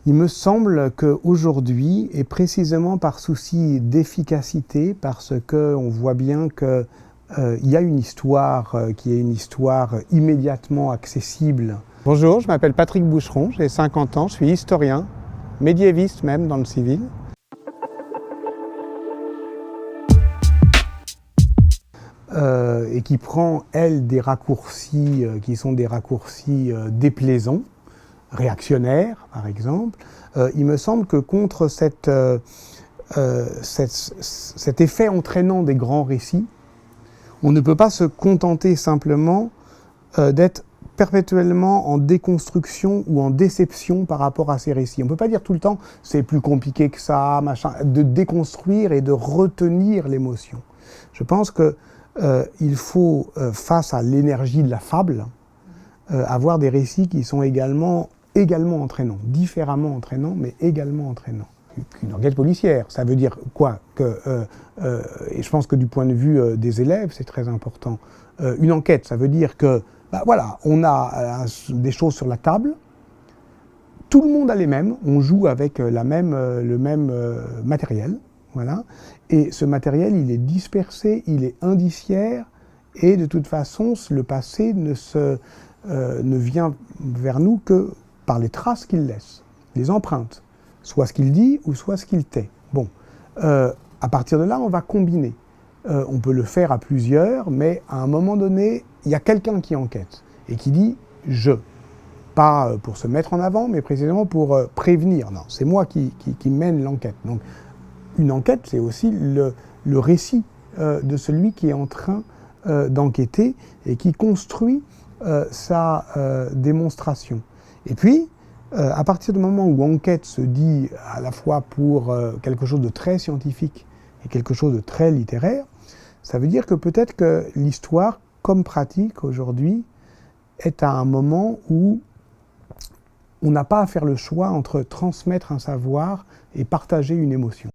Il me semble qu'aujourd'hui, et précisément par souci d'efficacité, parce qu'on voit bien qu'il y a une histoire qui est une histoire immédiatement accessible. Bonjour, je m'appelle Patrick Boucheron, j'ai 50 ans, je suis historien, médiéviste même dans le civil. Et qui prend, elle, des raccourcis qui sont des raccourcis déplaisants, réactionnaires, par exemple. Il me semble que contre cet effet entraînant des grands récits, on ne peut pas se contenter simplement d'être perpétuellement en déconstruction ou en déception par rapport à ces récits. On ne peut pas dire tout le temps « c'est plus compliqué que ça », machin, de déconstruire et de retenir l'émotion. Je pense qu'il faut, face à l'énergie de la fable, avoir des récits qui sont également entraînants, différemment entraînants, mais également entraînants. Une enquête policière, ça veut dire quoi? Et je pense que du point de vue des élèves, c'est très important. Une enquête, ça veut dire que, voilà, on a des choses sur la table, tout le monde a les mêmes, on joue avec le même matériel, voilà, et ce matériel, il est dispersé, il est indiciaire, et de toute façon, le passé ne vient vers nous que par les traces qu'il laisse, les empreintes, soit ce qu'il dit ou soit ce qu'il tait. Bon, à partir de là, on va combiner. On peut le faire à plusieurs, mais à un moment donné, il y a quelqu'un qui enquête et qui dit « je ». Pas pour se mettre en avant, mais précisément pour prévenir. Non, c'est moi qui mène l'enquête. Donc, une enquête, c'est aussi le récit de celui qui est en train d'enquêter et qui construit sa démonstration. Et puis, à partir du moment où enquête se dit à la fois pour quelque chose de très scientifique et quelque chose de très littéraire, ça veut dire que peut-être que l'histoire, comme pratique aujourd'hui, est à un moment où on n'a pas à faire le choix entre transmettre un savoir et partager une émotion.